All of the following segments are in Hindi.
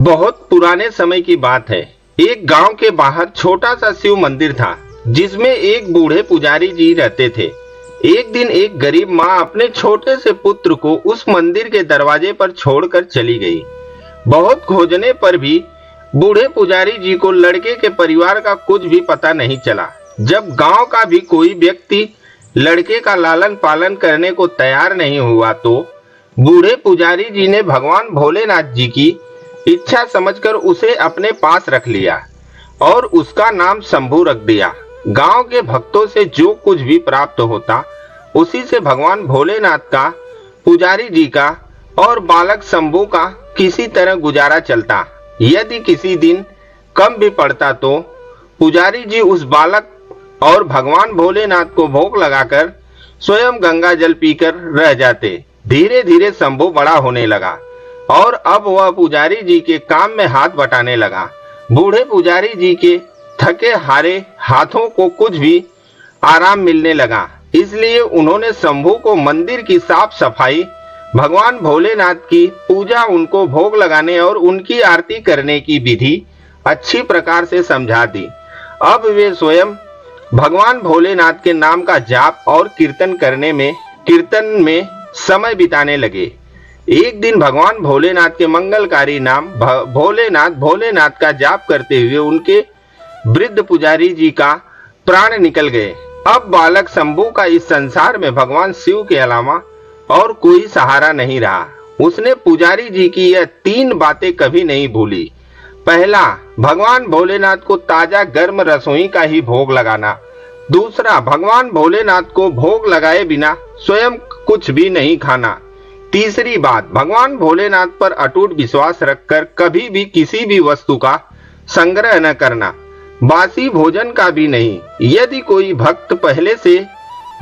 बहुत पुराने समय की बात है। एक गांव के बाहर छोटा सा शिव मंदिर था, जिसमें एक बूढ़े पुजारी जी रहते थे। एक दिन एक गरीब माँ अपने छोटे से पुत्र को उस मंदिर के दरवाजे पर छोड़कर चली गई। बहुत खोजने पर भी बूढ़े पुजारी जी को लड़के के परिवार का कुछ भी पता नहीं चला। जब गांव का भी कोई व्यक्ति लड़के का लालन पालन करने को तैयार नहीं हुआ, तो बूढ़े पुजारी जी ने भगवान भोलेनाथ जी की इच्छा समझकर उसे अपने पास रख लिया और उसका नाम शंभू रख दिया। गांव के भक्तों से जो कुछ भी प्राप्त होता, उसी से भगवान भोलेनाथ का, पुजारी जी का और बालक शंभू का किसी तरह गुजारा चलता। यदि किसी दिन कम भी पड़ता, तो पुजारी जी उस बालक और भगवान भोलेनाथ को भोग लगाकर स्वयं गंगा जल पीकर रह जाते। धीरे धीरे शंभू बड़ा होने लगा और अब वह पुजारी जी के काम में हाथ बटाने लगा। बूढ़े पुजारी जी के थके हारे हाथों को कुछ भी आराम मिलने लगा, इसलिए उन्होंने शंभू को मंदिर की साफ सफाई, भगवान भोलेनाथ की पूजा, उनको भोग लगाने और उनकी आरती करने की विधि अच्छी प्रकार से समझा दी। अब वे स्वयं भगवान भोलेनाथ के नाम का जाप और कीर्तन में समय बिताने लगे। एक दिन भगवान भोलेनाथ के मंगलकारी नाम भोलेनाथ का जाप करते हुए उनके वृद्ध पुजारी जी का प्राण निकल गए। अब बालक शंभू का इस संसार में भगवान शिव के अलावा और कोई सहारा नहीं रहा। उसने पुजारी जी की यह 3 बातें कभी नहीं भूली। पहला, भगवान भोलेनाथ को ताजा गर्म रसोई का ही भोग लगाना। दूसरा, भगवान भोलेनाथ को भोग लगाए बिना स्वयं कुछ भी नहीं खाना। तीसरी बात, भगवान भोलेनाथ पर अटूट विश्वास रखकर कभी भी किसी भी वस्तु का संग्रह न करना, बासी भोजन का भी नहीं। यदि कोई भक्त पहले से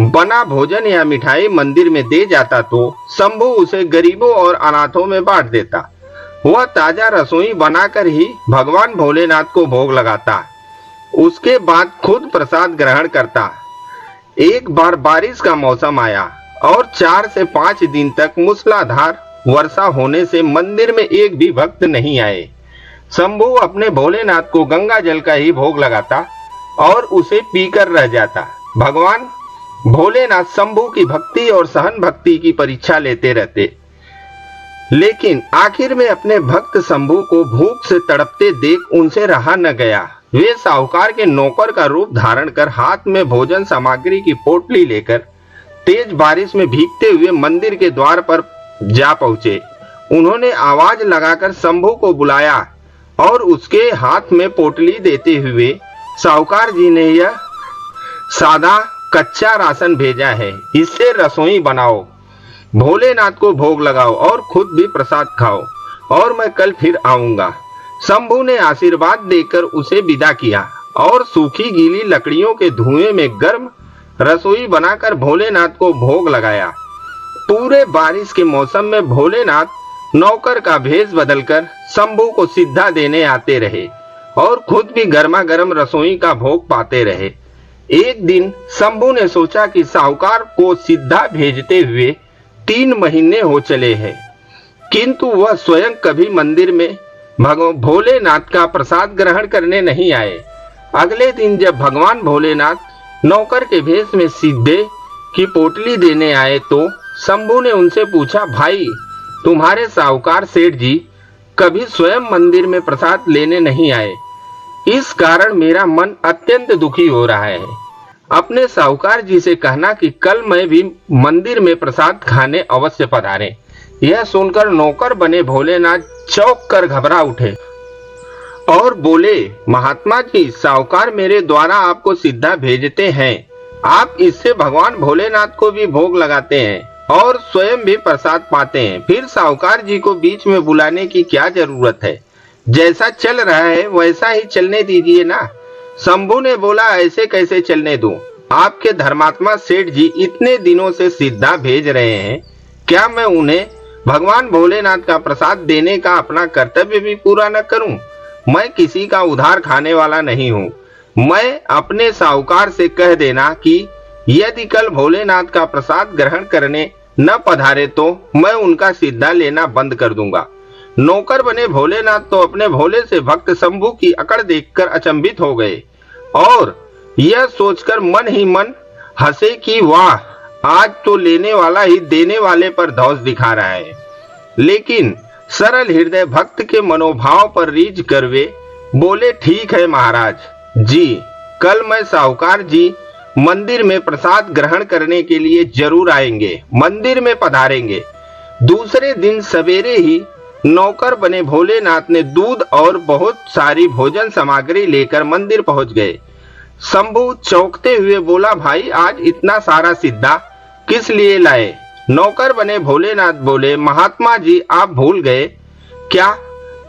बना भोजन या मिठाई मंदिर में दे जाता, तो शंभू उसे गरीबों और अनाथों में बांट देता। वह ताजा रसोई बनाकर ही भगवान भोलेनाथ को भोग लगाता, उसके बाद खुद प्रसाद ग्रहण करता। एक बार बारिश का मौसम आया और 4 से 5 दिन तक मूसलाधार वर्षा होने से मंदिर में एक भी भक्त नहीं आए। शंभू अपने भोलेनाथ को गंगा जल का ही भोग लगाता और उसे पीकर रह जाता। भगवान भोलेनाथ शंभू की भक्ति और सहन भक्ति की परीक्षा लेते रहते, लेकिन आखिर में अपने भक्त शंभू को भूख से तड़पते देख उनसे रहा न गया। वे साहूकार के नौकर का रूप धारण कर हाथ में भोजन सामग्री की पोटली लेकर तेज बारिश में भीगते हुए मंदिर के द्वार पर जा पहुंचे। उन्होंने आवाज लगाकर शंभू को बुलाया और उसके हाथ में पोटली देते हुए, साहूकार जी ने यह सादा कच्चा राशन भेजा है, इससे रसोई बनाओ, भोलेनाथ को भोग लगाओ और खुद भी प्रसाद खाओ, और मैं कल फिर आऊंगा। शंभू ने आशीर्वाद देकर उसे विदा किया और सूखी गीली लकड़ियों के धुएं में गर्म रसोई बनाकर भोलेनाथ को भोग लगाया। पूरे बारिश के मौसम में भोलेनाथ नौकर का भेष बदलकर शंभू को सिद्धा देने आते रहे और खुद भी गर्मा गर्म रसोई का भोग पाते रहे। एक दिन शंभू ने सोचा कि साहूकार को सिद्धा भेजते हुए 3 महीने हो चले हैं, किंतु वह स्वयं कभी मंदिर में भोलेनाथ का प्रसाद ग्रहण करने नहीं आए। अगले दिन जब भगवान भोलेनाथ नौकर के भेष में सिद्धे की पोटली देने आए, तो शंभू ने उनसे पूछा, भाई, तुम्हारे साहूकार सेठ जी कभी स्वयं मंदिर में प्रसाद लेने नहीं आए, इस कारण मेरा मन अत्यंत दुखी हो रहा है। अपने साहूकार जी से कहना कि कल मैं भी मंदिर में प्रसाद खाने अवश्य पधारे। यह सुनकर नौकर बने भोलेनाथ चौंक कर घबरा उठे और बोले, महात्मा जी, साहूकार मेरे द्वारा आपको सिद्धा भेजते हैं, आप इससे भगवान भोलेनाथ को भी भोग लगाते हैं और स्वयं भी प्रसाद पाते हैं, फिर साहूकार जी को बीच में बुलाने की क्या जरूरत है? जैसा चल रहा है वैसा ही चलने दीजिए ना। शंभू ने बोला, ऐसे कैसे चलने दूं? आपके धर्मात्मा सेठ जी इतने दिनों से सिद्धा भेज रहे हैं, क्या मैं उन्हें भगवान भोलेनाथ का प्रसाद देने का अपना कर्तव्य भी पूरा न करूं? मैं किसी का उधार खाने वाला नहीं हूँ। मैं अपने साहूकार से कह देना कि यदि कल भोलेनाथ का प्रसाद ग्रहण करने न पधारे, तो मैं उनका सिद्धा लेना बंद कर दूंगा। नौकर बने भोलेनाथ तो अपने भोले से भक्त शंभू की अकड़ देखकर अचंभित हो गए और यह सोचकर मन ही मन हंसे कि वाह, आज तो लेने वाला ही देने वाले पर धौंस दिखा रहा है। लेकिन सरल हृदय भक्त के मनोभाव पर रीझ कर वे बोले, ठीक है महाराज जी, कल मैं साहूकार जी मंदिर में प्रसाद ग्रहण करने के लिए जरूर आएंगे, मंदिर में पधारेंगे। दूसरे दिन सवेरे ही नौकर बने भोलेनाथ ने दूध और बहुत सारी भोजन सामग्री लेकर मंदिर पहुंच गए। शंभू चौंकते हुए बोला, भाई आज इतना सारा सिद्धा किस लिए लाए? नौकर बने भोलेनाथ बोले, महात्मा जी आप भूल गए क्या?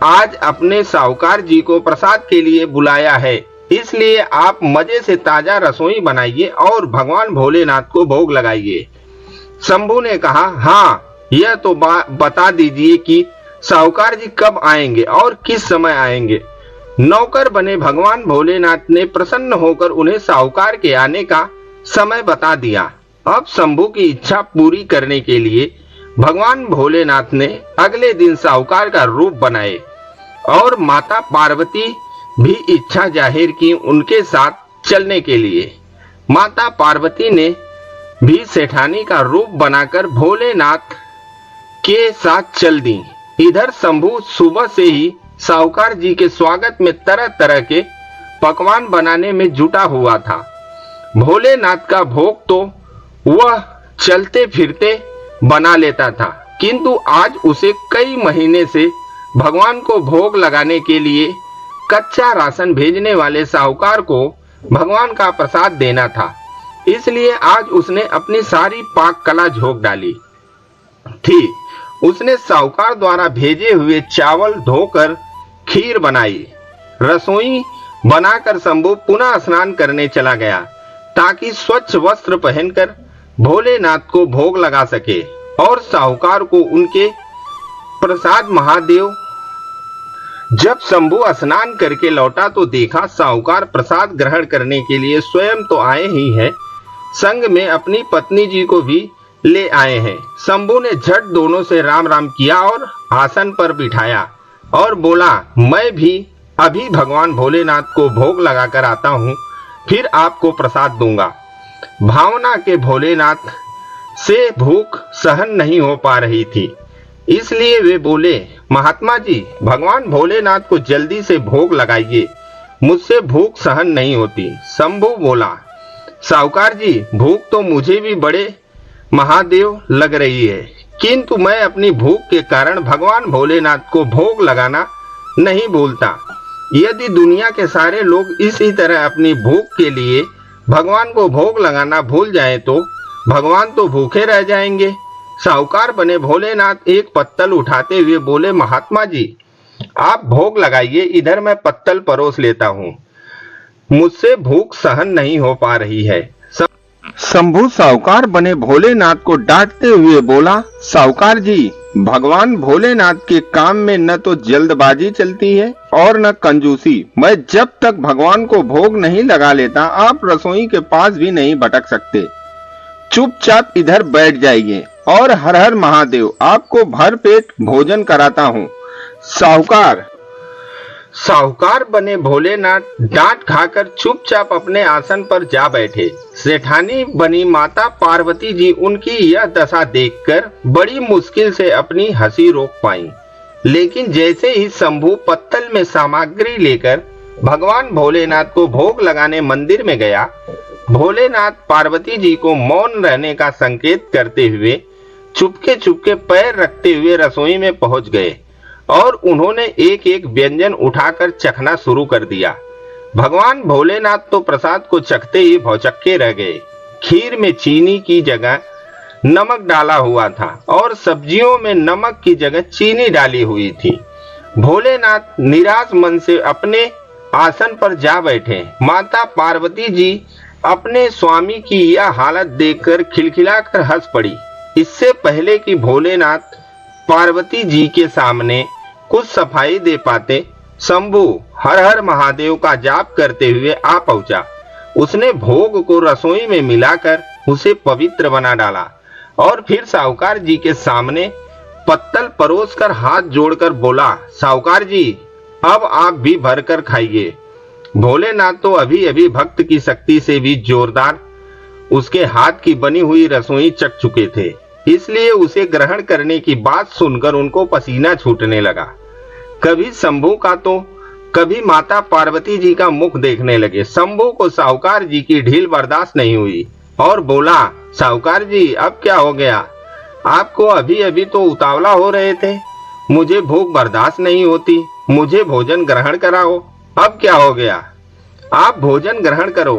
आज अपने साहूकार जी को प्रसाद के लिए बुलाया है, इसलिए आप मजे से ताजा रसोई बनाइए और भगवान भोलेनाथ को भोग लगाइए। शंभू ने कहा, हाँ यह तो बता दीजिए कि साहूकार जी कब आएंगे और किस समय आएंगे। नौकर बने भगवान भोलेनाथ ने प्रसन्न होकर उन्हें साहूकार के आने का समय बता दिया। अब शंभू की इच्छा पूरी करने के लिए भगवान भोलेनाथ ने अगले दिन साहूकार का रूप बनाए और माता पार्वती भी इच्छा जाहिर की उनके साथ चलने के लिए। माता पार्वती ने भी सेठानी का रूप बनाकर भोलेनाथ के साथ चल दी। इधर शंभू सुबह से ही साहूकार जी के स्वागत में तरह तरह के पकवान बनाने में जुटा हुआ था। भोलेनाथ का भोग तो वह चलते फिरते बना लेता था, किंतु आज उसे कई महीने से भगवान को भोग लगाने के लिए कच्चा राशन भेजने वाले साहूकार को भगवान का प्रसाद देना था। इसलिए आज उसने अपनी सारी पाक कला झोंक डाली थी। उसने साहूकार द्वारा भेजे हुए चावल धोकर खीर बनाई। रसोई बनाकर शंभू पुनः स्नान करने चला गया ताकि स्वच्छ वस्त्र पहनकर भोलेनाथ को भोग लगा सके और साहूकार को उनके प्रसाद महादेव। जब शंभू स्नान करके लौटा तो देखा साहूकार प्रसाद ग्रहण करने के लिए स्वयं तो आए ही हैं, संग में अपनी पत्नी जी को भी ले आए हैं। शंभू ने झट दोनों से राम राम किया और आसन पर बिठाया और बोला, मैं भी अभी भगवान भोलेनाथ को भोग लगाकर आता हूँ, फिर आपको प्रसाद दूंगा। भावना के भोलेनाथ से भूख सहन नहीं हो पा रही थी, इसलिए वे बोले, महात्मा जी भगवान भोलेनाथ को जल्दी से भोग लगाइए, मुझसे भूख सहन नहीं होती। शंभू बोला, साहूकार जी भूख तो मुझे भी बड़े महादेव लग रही है, किंतु मैं अपनी भूख के कारण भगवान भोलेनाथ को भोग लगाना नहीं भूलता। यदि दुनिया के सारे लोग इसी तरह अपनी भूख के लिए भगवान को भोग लगाना भूल जाएं तो भगवान तो भूखे रह जाएंगे। साहूकार बने भोलेनाथ एक पत्तल उठाते हुए बोले, महात्मा जी आप भोग लगाइए, इधर मैं पत्तल परोस लेता हूँ, मुझसे भूख सहन नहीं हो पा रही है। शंभू साहूकार बने भोलेनाथ को डांटते हुए बोला, साहूकार जी भगवान भोलेनाथ के काम में न तो जल्दबाजी चलती है और न कंजूसी। मैं जब तक भगवान को भोग नहीं लगा लेता आप रसोई के पास भी नहीं भटक सकते। चुपचाप इधर बैठ जाइए और हर हर महादेव, आपको भर पेट भोजन कराता हूँ। साहूकार बने भोलेनाथ डांट खाकर चुपचाप अपने आसन पर जा बैठे। सेठानी बनी माता पार्वती जी उनकी यह दशा देखकर बड़ी मुश्किल से अपनी हंसी रोक पाईं। लेकिन जैसे ही शंभू पत्तल में सामग्री लेकर भगवान भोलेनाथ को भोग लगाने मंदिर में गया, भोलेनाथ पार्वती जी को मौन रहने का संकेत करते हुए चुपके चुपके पैर रखते हुए रसोई में पहुंच गए और उन्होंने एक एक व्यंजन उठाकर चखना शुरू कर दिया। भगवान भोलेनाथ तो प्रसाद को चखते ही भौचक्के रह गए। खीर में चीनी की जगह नमक डाला हुआ था और सब्जियों में नमक की जगह चीनी डाली हुई थी। भोलेनाथ निराश मन से अपने आसन पर जा बैठे। माता पार्वती जी अपने स्वामी की यह हालत देखकर खिलखिलाकर हंस पड़ी। इससे पहले कि भोलेनाथ पार्वती जी के सामने कुछ सफाई दे पाते, शंभू हर हर महादेव का जाप करते हुए आ पहुंचा। उसने भोग को रसोई में मिलाकर उसे पवित्र बना डाला और फिर साहूकार जी के सामने पत्तल परोस कर हाथ जोड़कर बोला, साहूकार जी अब आप भी भर कर खाइए। भोलेनाथ तो अभी अभी भक्त की शक्ति से भी जोरदार उसके हाथ की बनी हुई रसोई चख चुके थे, इसलिए उसे ग्रहण करने की बात सुनकर उनको पसीना छूटने लगा। कभी शंभू का तो कभी माता पार्वती जी का मुख देखने लगे। शंभू को साहूकार जी की ढील बर्दाश्त नहीं हुई और बोला, साहूकार जी अब क्या हो गया? आपको अभी अभी तो उतावला हो रहे थे, मुझे भूख बर्दाश्त नहीं होती, मुझे भोजन ग्रहण कराओ। अब क्या हो गया? आप भोजन ग्रहण करो,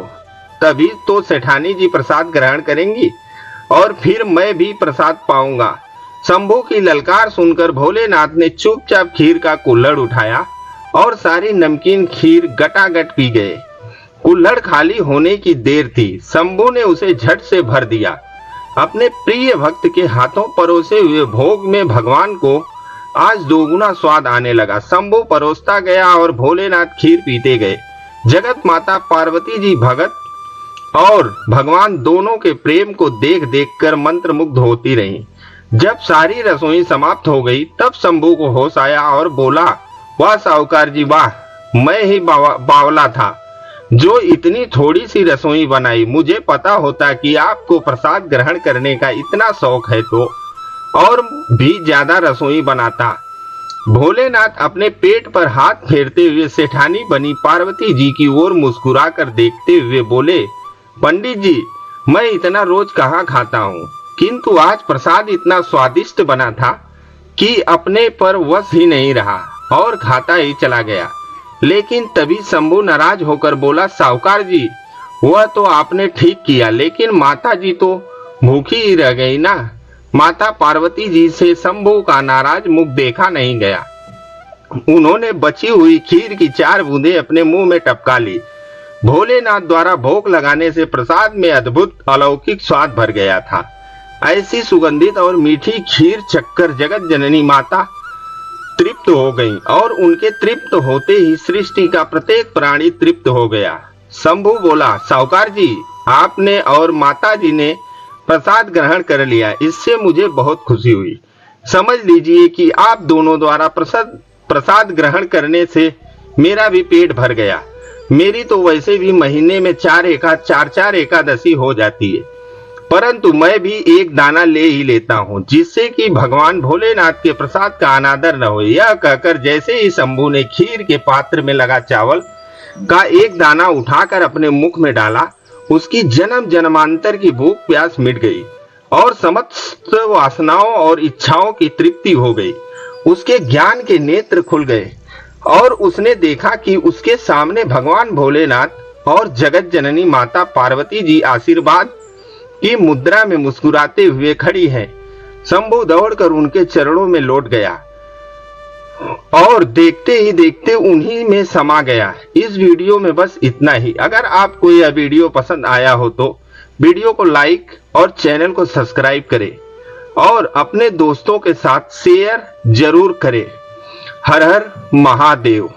तभी तो सेठानी जी प्रसाद ग्रहण करेंगी और फिर मैं भी प्रसाद पाऊंगा। शंभू की ललकार सुनकर भोलेनाथ ने चुपचाप खीर का कुल्हड़ उठाया और सारी नमकीन खीर गटागट पी गए। कुल्हड़ खाली होने की देर थी, शंभू ने उसे झट से भर दिया। अपने प्रिय भक्त के हाथों परोसे हुए भोग में भगवान को आज दोगुना स्वाद आने लगा। शंभू परोसता गया और भोलेनाथ खीर पीते गए। जगत माता पार्वती जी भगत और भगवान दोनों के प्रेम को देख देख कर मंत्रमुग्ध होती रहीं। जब सारी रसोई समाप्त हो गई तब शंभू को होश आया और बोला, वाह साहूकार जी वाह, मैं ही बावला था जो इतनी थोड़ी सी रसोई बनाई। मुझे पता होता कि आपको प्रसाद ग्रहण करने का इतना शौक है तो और भी ज्यादा रसोई बनाता। भोलेनाथ अपने पेट पर हाथ फेरते हुए सेठानी बनी पार्वती जी की ओर मुस्कुरा कर देखते हुए बोले, पंडित जी मैं इतना रोज कहाँ खाता हूँ, किंतु आज प्रसाद इतना स्वादिष्ट बना था कि अपने पर वश ही नहीं रहा और खाता ही चला गया। लेकिन तभी शंभू नाराज होकर बोला, साहूकार जी वह तो आपने ठीक किया, लेकिन माता जी तो भूखी ही रह गई ना। माता पार्वती जी से शंभू का नाराज मुख देखा नहीं गया। उन्होंने बची हुई खीर की 4 बूंदें अपने मुंह में टपका ली। भोलेनाथ द्वारा भोग लगाने से प्रसाद में अद्भुत अलौकिक स्वाद भर गया था। ऐसी सुगंधित और मीठी खीर चखकर जगत जननी माता तृप्त हो गई और उनके तृप्त होते ही सृष्टि का प्रत्येक प्राणी तृप्त हो गया। शंभू बोला, साहूकार जी आपने और माता जी ने प्रसाद ग्रहण कर लिया, इससे मुझे बहुत खुशी हुई। समझ लीजिए कि आप दोनों द्वारा प्रसाद ग्रहण करने से मेरा भी पेट भर गया। मेरी तो वैसे भी महीने में 4 एकादशी हो जाती है, परंतु मैं भी एक दाना ले ही लेता हूँ, जिससे कि भगवान भोलेनाथ के प्रसाद का अनादर न हो। यह कहकर जैसे ही शंभू ने खीर के पात्र में लगा चावल का एक दाना उठाकर अपने मुख में डाला, उसकी जन्म जन्मांतर की भूख प्यास मिट गई और समस्त वासनाओं और इच्छाओं की तृप्ति हो गई। उसके ज्ञान के नेत्र खुल गए और उसने देखा कि उसके सामने भगवान भोलेनाथ और जगत जननी माता पार्वती जी आशीर्वाद की मुद्रा में मुस्कुराते हुए खड़ी है। शंभू दौड़कर उनके चरणों में लौट गया और देखते ही देखते उन्हीं में समा गया। इस वीडियो में बस इतना ही। अगर आपको यह वीडियो पसंद आया हो तो वीडियो को लाइक और चैनल को सब्सक्राइब करें और अपने दोस्तों के साथ शेयर जरूर करें। हर हर महादेव।